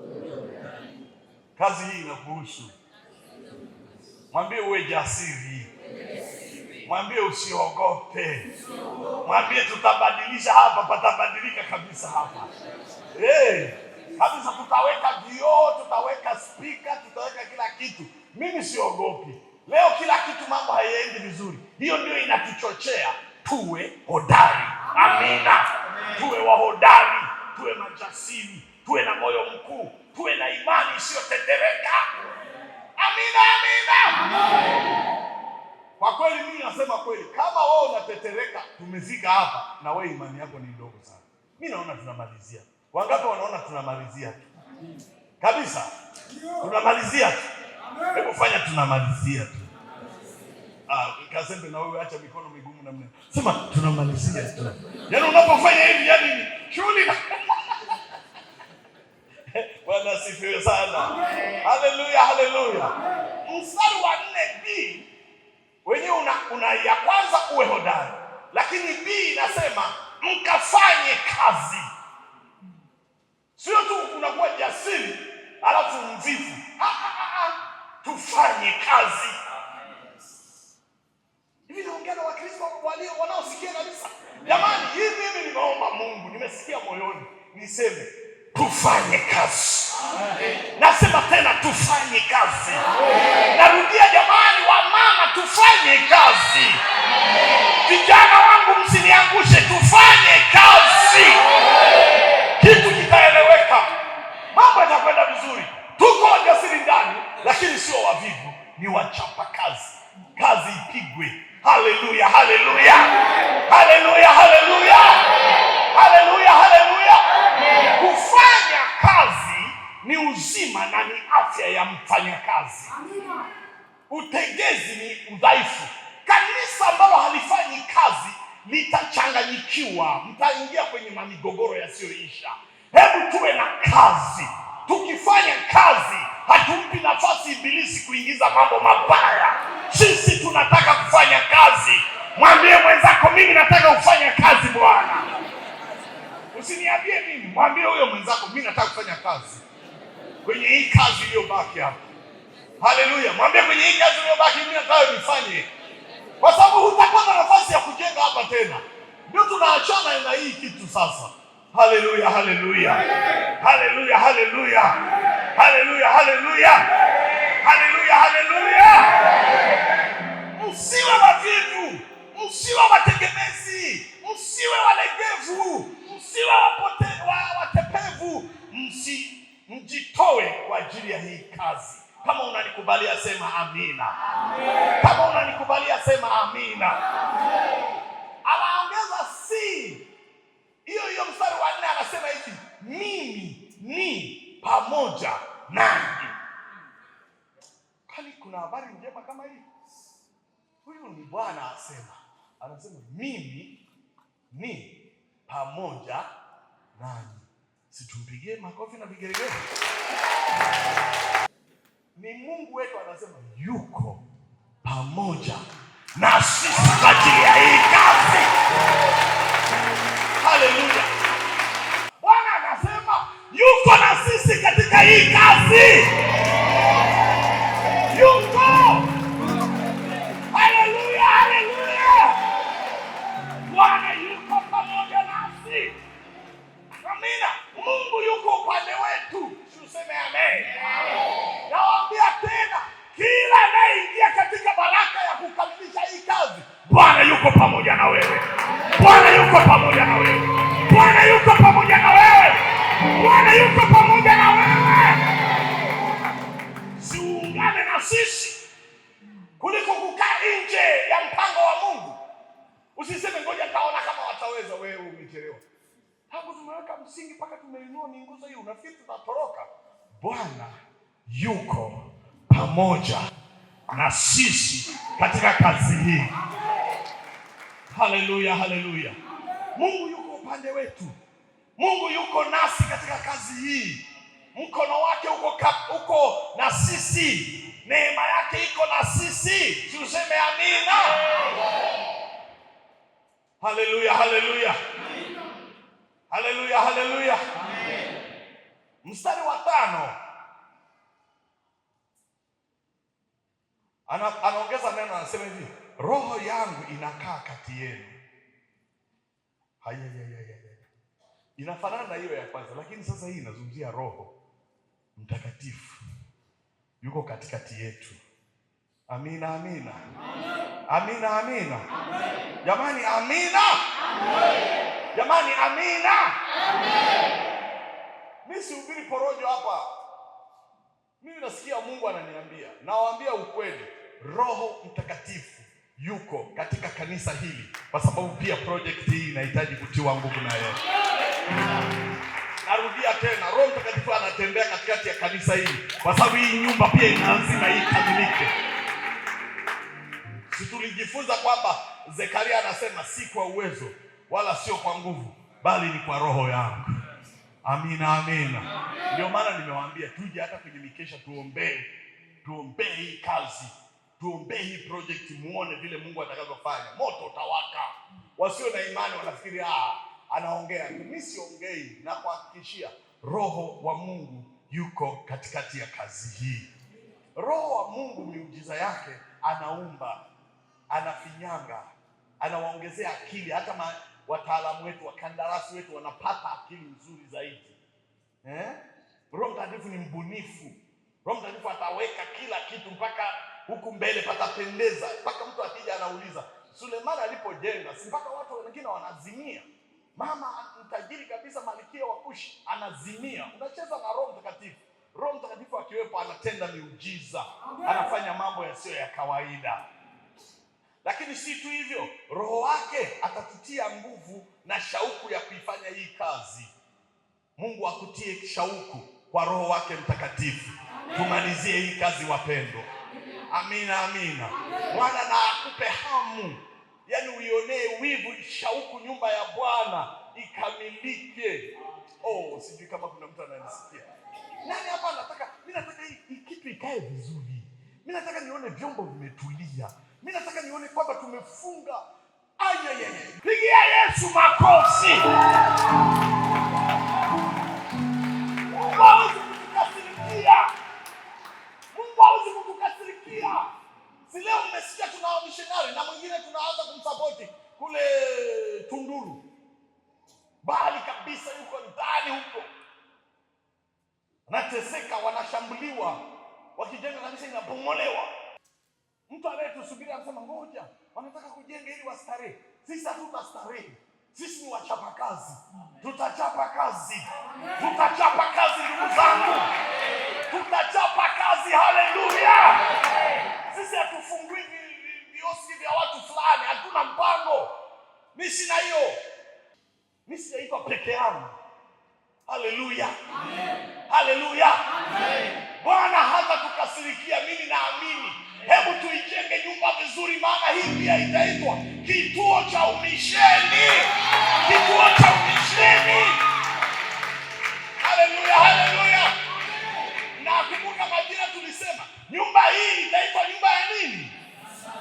Kazi hii inakuhusu. Mwambie uwe jasiri. Mwambie usiogope. Mwambie tutabadilisha hapa, patabadilika kabisa hapa. Kabisa tutaweka vioo, tutaweka speaker, tutaweka kila kitu. Mimi siogopi. Leo kila kitu mambo hayaendi vizuri. Hiyo ndio inatuchochea tuwe hodari. Amina. Tuwe wahodari, tuwe majasiri, tuwe na moyo mkuu, tuwe na imani isiyotetereka. Amina, amina. Kwa kweli mimi nasema kweli, kama wewe unatetereka, tumefika hapa na wewe imani yako ni ndogo sana. Mimi naona tunamalizia. Wangapi wanaona tunamalizia tu? Kabisa. Tunamalizia tu. Hebu fanya tunamalizia tu. Kasembe na wewe acha mikono migumu namna. Sema tunamalizia tu. Yaani unapofanya hivi yani shughuli na Bwana asifiwe sana. Haleluya, haleluya. Mstari wa 4B wenyewe una ya kwanza uwe hodari. Lakini B inasema mkafanye kazi. Sio tu unakuwa jasiri alafu mvivu. Tufanye kazi. Hivi naongea na Wakristo wanaosikia kabisa. Jamani, hivi mimi nimeomba Mungu, nimesikia moyoni niseme tufanye kazi. Nasema tena tufanye kazi. Narudia jamani, wamama tufanye kazi. Vijana wangu msiniangushe, tufanye kazi. Kitu kitaeleweka. Mambo yatakwenda vizuri. Tuko wajasiri ndani, lakini sio wavivu, ni wachapa kazi. Kazi ipigwe. Haleluya, haleluya. Haleluya, haleluya. Haleluya, haleluya. Kufanya kazi ni uzima na ni afya ya mfanyakazi. Utegezi ni udhaifu. Kanisa ambalo halifanyi kazi litachanganyikiwa, mtaingia kwenye migogoro yasiyoisha. Hebu tuwe na kazi. Tukifanya kazi hatumpi nafasi ibilisi kuingiza mambo mabaya. Sisi tunataka kufanya kazi. Mwambie mwenzako mimi nataka kufanya kazi Bwana. Usiniambie mimi, mwambie huyo mwenzako mimi nataka kufanya kazi. Kwenye hii kazi iliyobaki hapa. Haleluya. Mwambie kwenye hii kazi iliyobaki mimi nataka nifanye. Kwa sababu hutapata nafasi ya kujenga hapa tena. Ndio tunaachana na hii kitu sasa. Haleluya, haleluya. Haleluya, haleluya. Haleluya, haleluya. Haleluya, haleluya. Msiwe wavivu, msiwe wategemezi, msiwe walegevu, msiwe watepevu, mjitoe kwa ajili ya hii kazi. Kama unanikubalia sema amina. Kama unanikubalia sema amina. Anaongeza si. Hiyo mstari wa 4 anasema hivi, mimi ni pamoja nanyi. Kali kuna habari njema kama hii? Huyu ni Bwana asema. Anasema mimi ni pamoja nanyi. Situmpigie makofi na vigelegele. Ni Mungu wetu anasema yuko pamoja na sisi kwa ajili ya hii kazi. Haleluya. Bwana anasema yuko na sisi katika hii kazi. Yuko. Haleluya, haleluya. Bwana yuko pamoja nasi. Amina. Mungu yuko upande wetu. Tuseme amen. Nawaambia tena, kila anayeingia katika baraka ya kukamilisha hii kazi, Bwana yuko pamoja na wewe. Bwana yuko pamoja na wewe. Bwana yuko pamoja na wewe. Bwana yuko pamoja na wewe. Siungane na sisi kuliko kukaa nje ya mpango wa Mungu. Usiseme ngoja taona kama wataweza. Wewe umechelewa. Hapo tumeweka msingi mpaka tumeinua minguzo hii, unafikiri tutatoroka? Bwana yuko pamoja na sisi katika kazi hii. Haleluya, haleluya. Mungu yuko upande wetu. Mungu yuko nasi katika kazi hii. Mkono wake uko na sisi. Neema yake iko na sisi. Tuseme amina. Haleluya, haleluya. Haleluya, haleluya. Mstari wa 5 anaongeza neno, anasema hivi, roho yangu inakaa kati yenu. Inafanana na hiyo ya kwanza, lakini sasa hii inazungumzia Roho Mtakatifu yuko katikati yetu. Amina, amina. Amina, amina. Jamani, amina. Jamani, amina. Mimi sihubiri porojo hapa. Mimi nasikia Mungu ananiambia, nawaambia ukweli, Roho Mtakatifu yuko katika kanisa hili, kwa sababu pia project hii inahitaji kutiwa nguvu na yeye. Narudia tena, Roho Mtakatifu anatembea katikati ya kanisa hili, kwa sababu hii nyumba pia lazima ikamilike. Si tulijifunza kwamba Zekaria anasema si kwa uwezo wala sio kwa nguvu, bali ni kwa Roho yangu. Amina, amina. Ndio maana nimewaambia tuje hata kwenye mikesha tuombee hii kazi, tuombee hii project, muone vile Mungu atakavyofanya. Moto utawaka. Wasio na imani wanafikiri anaongea. Mimi siongei, na kuhakikishia Roho wa Mungu yuko katikati ya kazi hii. Roho wa Mungu miujiza yake anaumba, anafinyanga, anawaongezea akili. Hata wataalamu wetu, wakandarasi wetu wanapata akili nzuri zaidi. Roho Mtakatifu ni mbunifu. Roho Mtakatifu ataweka kila kitu mpaka huku mbele patapendeza, mpaka mtu akija anauliza, Suleiman alipojenga, si mpaka watu wengine wanazimia? Mama mtajiri kabisa, Malkia wa Kushi, anazimia. Unacheza na Roho Mtakatifu. Roho Mtakatifu akiwepo anatenda miujiza, anafanya mambo yasiyo ya kawaida. Lakini si tu hivyo, Roho wake atatutia nguvu na shauku ya kuifanya hii kazi. Mungu akutie shauku kwa Roho wake Mtakatifu. Tumalizie hii kazi wapendwa. Amina, amina. Bwana na akupe hamu, yaani uionee wivu, shauku, nyumba ya Bwana ikamilike. Sijui kama kuna mtu ananisikia. Nani hapa anataka, mimi nataka hii kitu ikae vizuri. Mimi nataka nione vyombo vimetulia. Mimi nataka nione kwamba tumefunga. Pigia Yesu makofi. Mungu hawezi kutukasirikia. Mungu hawezi kutukasirikia. Si leo mmesikia tunao missionary na mwingine tunaanza kumsupport kule Tunduru. Bali kabisa yuko ndani huko. Wanateseka, wanashambuliwa, wakijenga kanisa inabomolewa. Mtu anayetusubiri anasema ngoja, wanataka kujenga ili wastarehe. Sisi hatutastarehe. Sisi ni wachapakazi. Tutachapa kazi. Tutachapa kazi ndugu zangu. Tutachapa kazi. Haleluya. Sisi hatufungui vioski vya watu fulani. Hatuna mpango. Mimi sina hiyo. Mimi sijaitwa peke yangu. Haleluya. Haleluya. Bwana hata tukasirikia, mimi naamini. Hebu tuijenge nyumba vizuri, maana hii pia itaitwa kituo cha umisheni. Kituo cha umisheni. Haleluya, haleluya. Na kumbuka majina tulisema, nyumba hii itaitwa nyumba ya nini?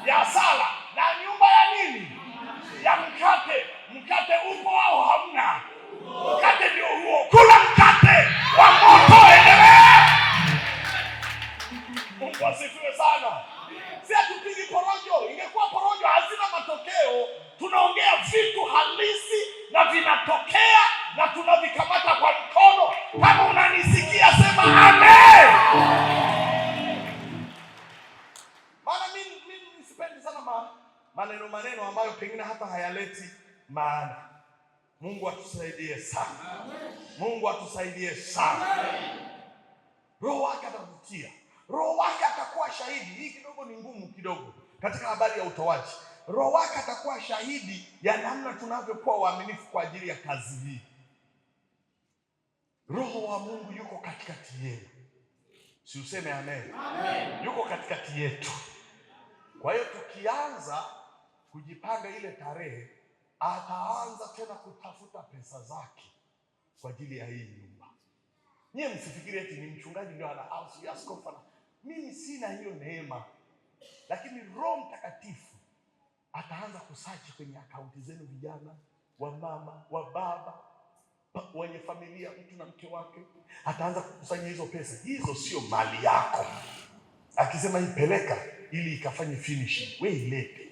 Ya sala. Na nyumba ya nini? Ya mkate. Mkate upo au hamna? Mkate ndio huo. Kula mkate wa moto, endelea. Mungu asifiwe sana. Si hatupigi porojo. Ingekuwa porojo hazina matokeo. Tunaongea vitu halisi na vinatokea na tunavikamata kwa mkono. Kama unanisikia sema amen. Maana mimi sipendi sana maneno ambayo pengine hata hayaleti maana. Mungu atusaidie sana. Mungu atusaidie sana. Roho wake atakutia. Roho wake atakuwa shahidi. Hii kidogo ni ngumu kidogo katika habari ya utoaji. Roho wake atakuwa shahidi ya namna tunavyokuwa waaminifu kwa ajili ya kazi hii. Roho wa Mungu yuko katikati yetu. Si useme amen? Amen. Yuko katikati yetu. Kwa hiyo tukianza kujipanga ile tarehe, ataanza tena kutafuta pesa zake kwa ajili ya hii nyumba. Nyie msifikirie eti ni mchungaji ndio ana au si askofu. Mimi sina hiyo neema. Lakini Roho Mtakatifu ataanza kusearch kwenye akaunti zenu, vijana, wa mama, wa baba, wenye familia, mtu na mke wake. Ataanza kukusanya hizo pesa. Hizo sio mali yako. Akisema ipeleka ili ikafanye finishing, wewe ilete.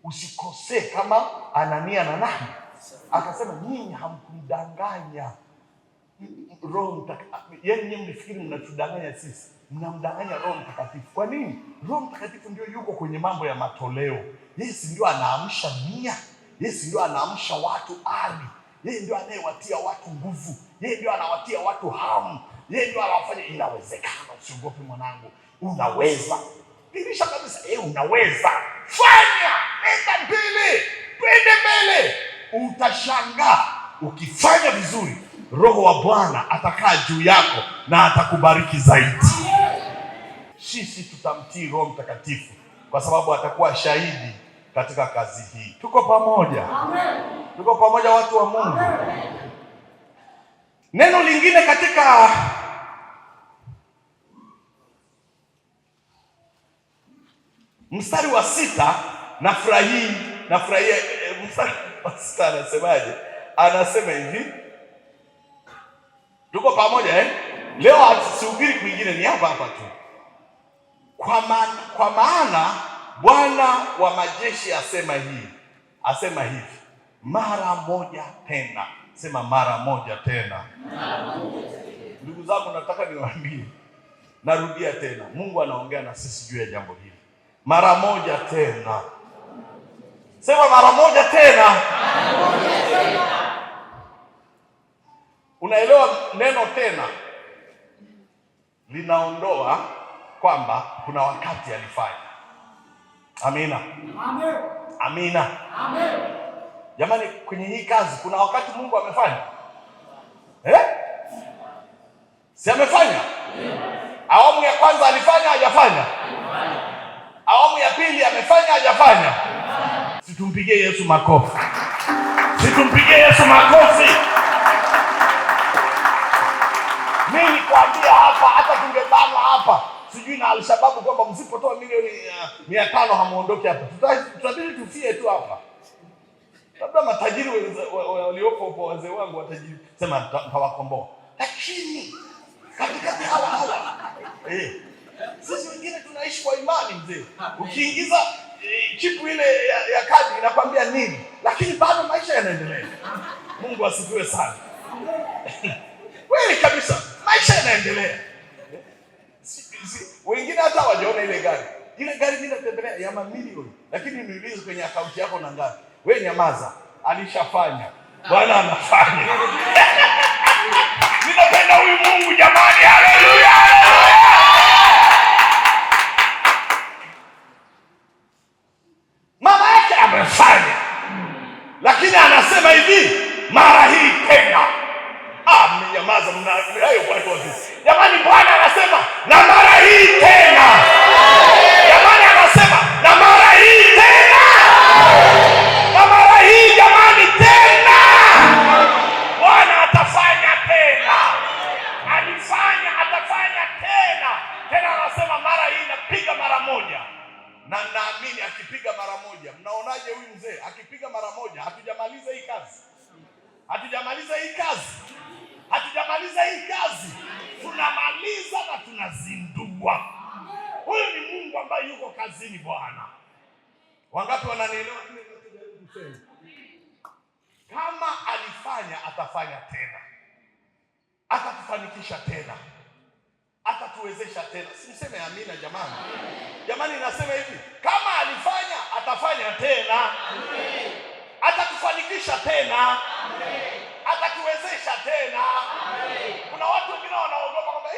Usikosee kama Anania na nani. Akasema nyinyi hamkumdanganya Roho Mtakatifu. Nyinyi mlifikiri mnatudanganya sisi. Mnamdanganya Roho Mtakatifu. Kwa nini? Roho Mtakatifu ndio yuko kwenye mambo ya matoleo. Yesu ndio anaamsha nia. Yesu ndio anaamsha watu ari. Yeye ndio anayewatia watu nguvu. Yeye ndio anawatia watu hamu. Yeye ndio anawafanya inawezekana. Usiogope mwanangu. Unaweza. Dirisha kabisa. Unaweza. Fanya. Nenda mbele. Twende mbele. Utashangaa. Ukifanya vizuri, Roho wa Bwana atakaa juu yako na atakubariki zaidi. Sisi tutamtii Roho Mtakatifu kwa sababu atakuwa shahidi katika kazi hii. Tuko pamoja? Amen. Tuko pamoja watu wa Mungu. Amen. Neno lingine katika mstari wa 6, nafurahia mstari wa 6 anasemaje? Anasema hivi. Tuko pamoja Leo hasihubiri kwingine, ni hapa tu. Kwa maana Bwana wa majeshi asema hivi, mara moja tena. Sema mara moja tena. Ndugu zangu, nataka niwaambie, narudia tena, Mungu anaongea na sisi juu ya jambo hili. Mara moja tena. Sema mara moja tena. Mara moja tena. Unaelewa neno tena linaondoa kwamba kuna wakati alifanya. Amina. Amen. Amina. Amen. Jamani, kwenye hii kazi kuna wakati Mungu amefanya. Si amefanya? Awamu ya kwanza alifanya, hajafanya? Awamu ya pili amefanya, hajafanya? Situmpigie Yesu makofi. Situmpigie Yesu makofi. Mimi nikwambia hapa, hata tungebana hapa sijui na Al-Shabaab kwamba msipotoa milioni 500 hamuondoke hapa. Tutabidi tufie tu hapa. Labda matajiri waliopo kwa wazee wangu watajiri sema tawakomboa. Lakini katikati hawa sisi wengine tunaishi kwa imani mzee. Ukiingiza chipu ile ya kadi inakwambia nini, lakini bado maisha yanaendelea. Mungu asifiwe sana. Kweli kabisa, maisha yanaendelea. Wengine hata hawajaona ile gari. Ile gari inatembelea ya mamilioni, lakini niulize kwenye akaunti yako na ngapi? Wewe nyamaza, alishafanya. Bwana anafanya. Ninapenda huyu Mungu jamani, haleluya. Mama yake amefanya. Lakini anasema hivi, mara hii tena. Mnyamaza hayo watu wote. Jamani, Bwana anasema na mara hii tena. Jamani, anasema na mara hii tena. Na mara hii jamani tena. Bwana atafanya tena. Alifanya, atafanya tena. Tena anasema mara hii napiga mara moja. Na naamini akipiga mara moja. Mnaonaje huyu mzee akipiga mara moja? Hatujamaliza hii kazi. Hatujamaliza hii kazi. Hatujamaliza hii kazi. Tunamaliza na tunazindua. Huyu ni Mungu ambaye yuko kazini Bwana. Wangapi wananielewa kile ninachojaribu kusema? Kama alifanya, atafanya tena. Atatufanikisha tena. Atatuwezesha tena. Simseme amina jamani. Jamani, nasema hivi, kama alifanya, atafanya tena. Atatufanikisha tena. Atatuwezesha tena. Kuna watu wengine wanaogopa kwamba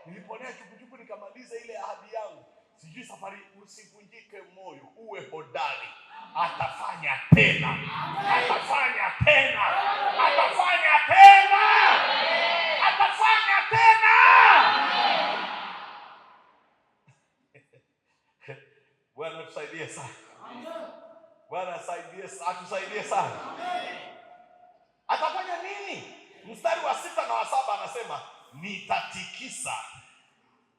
niliponea chukuchuku nikamaliza ile ahadi yangu. Sijui safari. Usivunjike moyo, uwe hodari. Atafanya tena. Atafanya tena. Atafanya tena. Atafanya tena. Bwana tusaidie sana. Bwana atusaidie sana. Atafanya nini? Mstari wa 6 na wa 7 anasema nitatikisa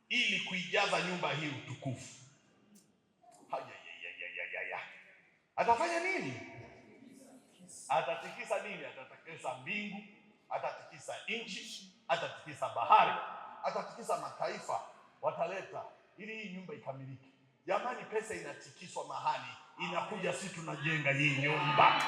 ili kuijaza nyumba hii utukufu. Atafanya nini? Atatikisa nini? Atatikisa mbingu, atatikisa nchi, atatikisa bahari, atatikisa mataifa, wataleta ili hii nyumba ikamilike. Jamani, pesa inatikiswa mahali, inakuja, si tunajenga hii nyumba.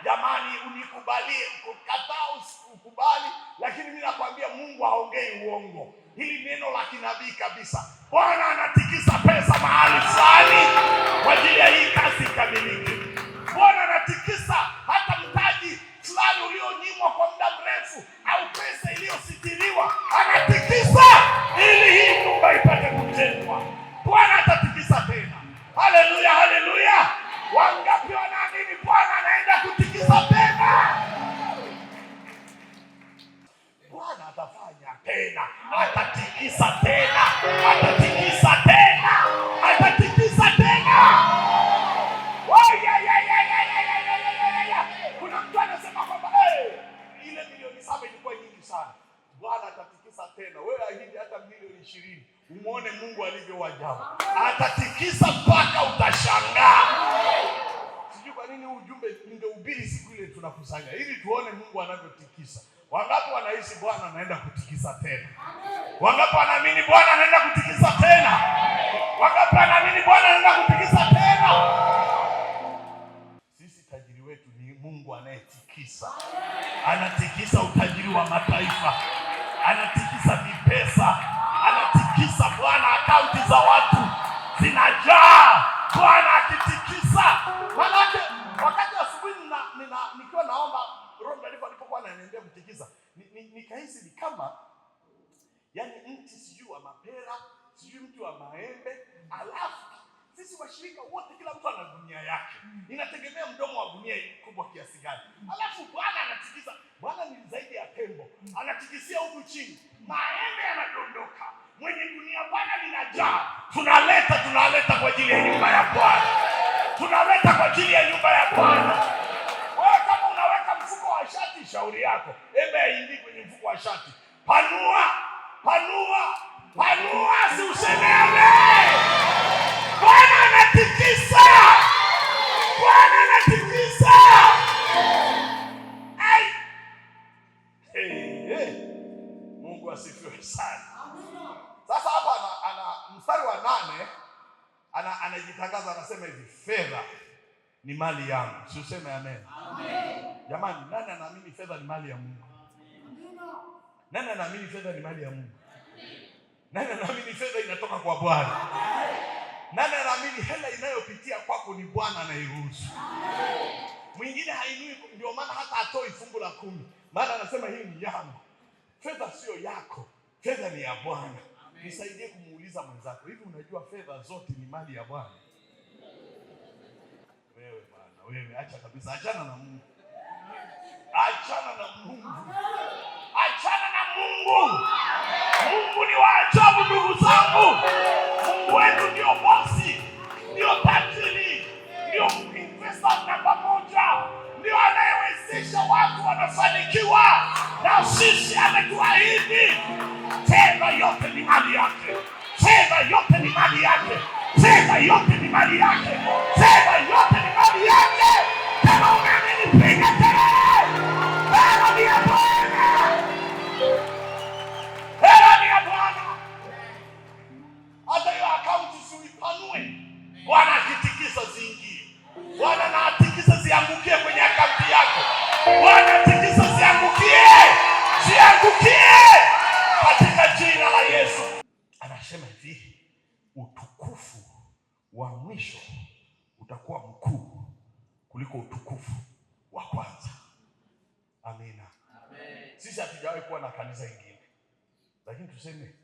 Jamani, unikubalie, kukataa ukubali, lakini mimi nakwambia Mungu haongei uongo. Hili neno la kinabii kabisa. Bwana anatikisa pesa mahali fulani kwa ajili ya hii kazi ikamilike. Bwana anatikisa hata mtaji fulani ulionyimwa kwa muda mrefu, au pesa iliyositiriwa, anatikisa ili hii nyumba ipate kujengwa. Bwana atatikisa tena. Haleluya, haleluya. Wangapi wanaamini Bwana anaenda kutikisa tena? Bwana atafanya tena, atatikisa tena, atatikisa tena, atatikisa tena. Kuna mtu anasema kwamba ile milioni 7 ilikuwa nyingi sana. Bwana atatikisa tena. Wewe ahidi hata milioni 20. Umuone Mungu alivyo ajabu. Atatikisa mpaka utashangaa. Sijui kwa nini ujumbe ningehubiri siku ile tunakusanya, ili tuone Mungu anavyotikisa. Wangapi wanaishi Bwana anaenda kutikisa tena? Wangapi wanaamini Bwana anaenda kutikisa tena? Wangapi wanaamini Bwana anaenda kutikisa tena? Sisi tajiri wetu ni Mungu anayetikisa. Anatikisa utajiri wa mataifa. Anatikisa vipesa. Anatikisa Bwana, akaunti za watu zinajaa. Bwana akitikisa. Manake wakati asubuhi nikiwa naomba, Roho Mtakatifu alipokuwa ananiambia kutikisa, nikahisi ni kama yani mti sijui wa mapera, sijui mti wa maembe, alafu sisi washirika wote kila mtu ana dunia yake. Inategemea mdomo wa dunia kubwa kiasi gani. Alafu Bwana anatikisa. Bwana ni zaidi ya tembo. Anatikisia huku chini. Maembe yanadondoka. Mwenye dunia Bwana linajaa. Tunaleta kwa ajili ya nyumba ya Bwana. Tunaleta kwa ajili ya nyumba ya Bwana. Wewe kama unaweka mfuko wa shati, shauri yako. Embe haingii kwenye mfuko wa shati. Panua, si usemeane. Bwana anatikisa. Bwana anatikisa. Mungu asifiwe sana. Sasa hapa ana mstari wa 8 anajitangaza, anasema hivi, fedha ni mali yangu. Si useme amen. Jamani, nani anaamini fedha ni mali ya Mungu? Nani anaamini fedha ni mali ya Mungu? Nani anaamini fedha inatoka kwa Bwana? Nani anaamini hela inayopitia kwako ni Bwana anairuhusu? Mwingine hainui, ndio maana hata atoi fungu la 10. Maana anasema hii ni yangu. Fedha sio yako, fedha ni ya Bwana. Nisaidie kumuuliza mwenzako, hivi unajua fedha zote ni mali ya Bwana? Wewe bwana, wewe acha kabisa, achana na Mungu. Achana na Mungu. Achana na Mungu. Mungu ni wa ajabu ndugu zangu. Mungu wetu ndio bosi, ndio tajiri, ndio investor namba 1, ndio anayewezesha watu wanafanikiwa. Na sisi ametuahidi fedha yote ni mali yake. Fedha yote ni mali yake. Fedha yote ni mali yake. Fedha yote ni mali yake. Kama unaamini piga kelele. Fedha ni ya Bwana. Fedha ni ya Bwana. Hata hiyo akaunti usipanue. Bwana akitikisa ziingie. Bwana anatikisa ziangukie kwenye akaunti yako. Bwana atikisa ziangukie. Ziangukie katika jina la Yesu. Anasema hivi, utukufu wa mwisho utakuwa mkuu kuliko utukufu wa kwanza. Amina. Amen. Sisi hatujawahi kuwa na kanisa lingine, lakini tuseme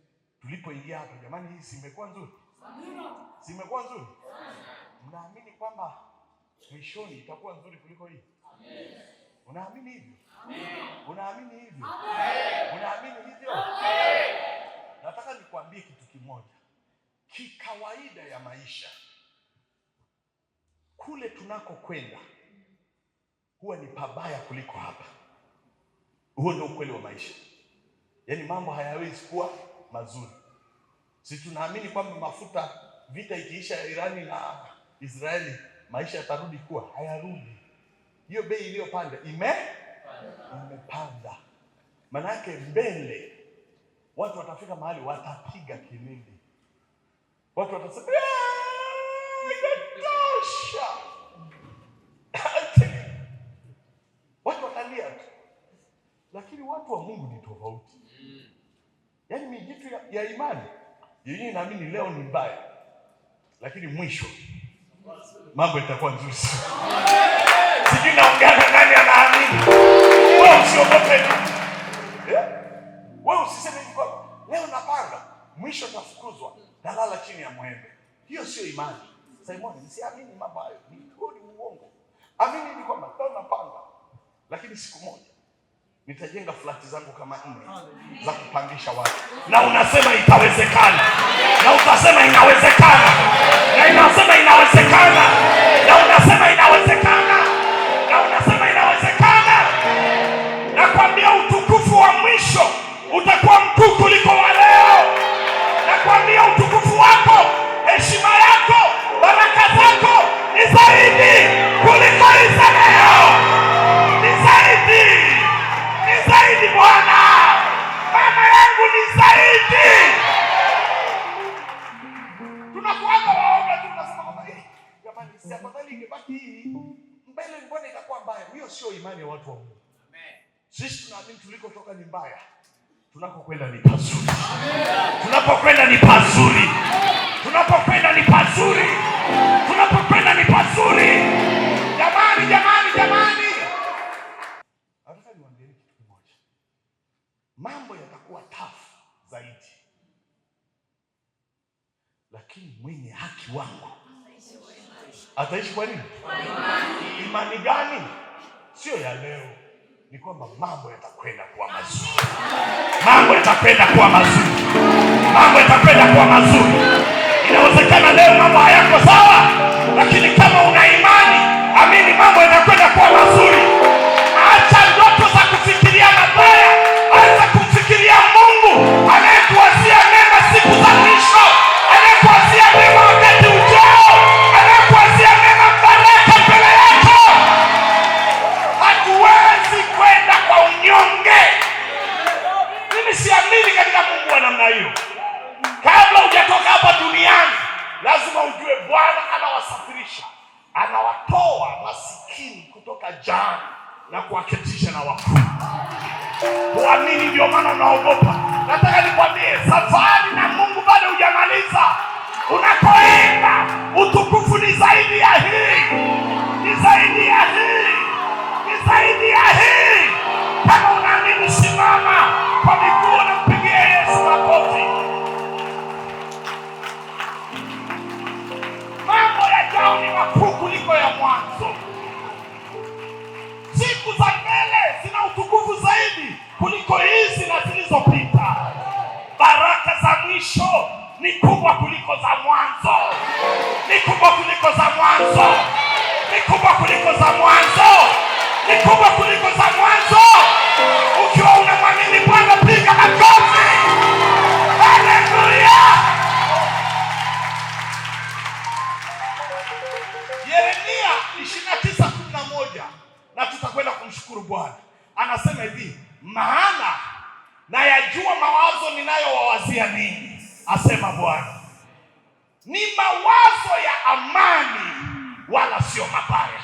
tulipoingia hapa, jamani, hii simekuwa nzuri? Amina. Simekuwa nzuri? Mnaamini kwamba mwishoni itakuwa nzuri kuliko hii? Amen. Unaamini hivyo? Amen. Unaamini hivyo? Amen. Unaamini hivyo? Amen. Nataka nikwambie kitu kimoja. Kikawaida ya maisha, kule tunako kwenda huwa ni pabaya kuliko hapa. Huo ndio ukweli wa maisha. Yaani mambo hayawezi kuwa mazuri. Sisi tunaamini kwamba mafuta, vita ikiisha Irani na Israeli, maisha yatarudi kuwa, hayarudi. Hiyo bei iliyopanda imepanda. Maana yake mbele watu watafika mahali watapiga kelele. Watu watasema inatosha. Watu watalia tu. Lakini watu wa Mungu ni tofauti. Yaani mijitu ya imani yenyewe naamini leo ni mbaya, lakini mwisho mambo itakuwa nzuri. Sijui naongea na nani anaamini. Wewe usiogope. Wewe usiseme hivi kwa leo napanga, mwisho tafukuzwa, nalala chini ya mwembe. Hiyo sio imani. Simon, msiamini mambo hayo. Ni uongo. Amini hivi kwamba leo napanga, lakini siku moja nitajenga flati zangu kama 4 za kupangisha watu. Na unasema itawezekana. Na utasema inawezekana. Na inasema inawezekana. Na unasema inawezekana. Na unasema inawezekana. Nakwambia utukufu wa mwisho utakuwa mkuu kuliko wa leo. Nakwambia utukufu wako, heshima yako, baraka zako ni zaidi kuliko hizo leo. Ni zaidi. Zaidi Bwana, mama yangu ni zaidi. Tunakuanga waoga tu, tunasema kwamba jamani, si afadhali ingebaki hii mbele, mbona itakuwa mbaya? Hiyo sio imani ya watu wa Mungu. Sisi tunaamini tulikotoka ni mbaya, tunapokwenda ni pazuri. Tunapokwenda ni pazuri. Tunapokwenda ni pazuri. Tunapokwenda ni pazuri. Jamani, jamani, jamani. Nataka niwaambie kitu kimoja. Mambo yatakuwa tough zaidi. Lakini mwenye haki wangu ataishi kwa nini? Imani gani? Sio ya leo. Ni kwamba mambo yatakwenda kuwa mazuri. Mambo yatakwenda kuwa mazuri. Mambo yatakwenda kuwa mazuri. Inawezekana leo mambo hayako sawa, lakini kama una imani, amini mambo yatakwenda kuwa mazuri. Acha ndoto za kufikiria mabaya, anza kumfikiria Mungu anayekuwazia mema siku za mwisho, anayekuwazia mema wakati ujao, anayekuwazia mema baraka mbele yako. Hatuwezi kwenda kwa unyonge. Mimi siamini katika Mungu wa namna hiyo. Kabla hujatoka hapa duniani, lazima ujue Bwana anawasafirisha, anawatoa masikini kutoka jana na kuwaketisha na wakuu. Kuamini ndio maana unaogopa. Nataka nikwambie, safari na Mungu bado hujamaliza. Unakoenda utukufu ni zaidi ya hii. Ni zaidi ya hii. Ni zaidi ya hii. Kama unaamini, simama kwa miguu na mpigie Yesu makofi. Mambo yajao ni makuu kuliko ya mwanzo. Siku za mbele zina utukufu zaidi kuliko hizi na zilizopita. Baraka za mwisho ni kubwa kuliko za mwanzo. Ni kubwa kuliko za mwanzo. Ni kubwa kuliko za mwanzo. Ni kubwa kuliko za mwanzo. Ukiwa unamwamini Bwana, piga makofi. Haleluya. Yeremia 29:11, na tutakwenda kumshukuru Bwana. Anasema hivi, maana nayajua mawazo ninayowawazia ninyi, asema Bwana, ni mawazo ya amani wala sio mabaya.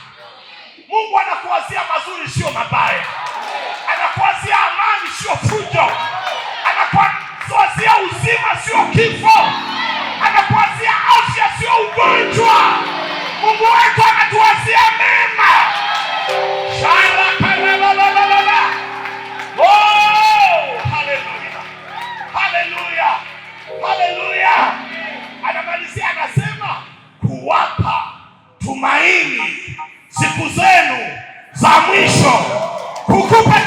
Mungu anakuwazia mazuri, sio mabaya. Anakuwazia amani, sio fujo. Anakuwazia uzima, sio kifo. Anakuwazia afya, sio ugonjwa. Mungu wetu anatuwazia mema. Oh, haleluya. Haleluya. Haleluya. Anamalizia anasema, kuwapa tumaini siku zenu za mwisho, kukupa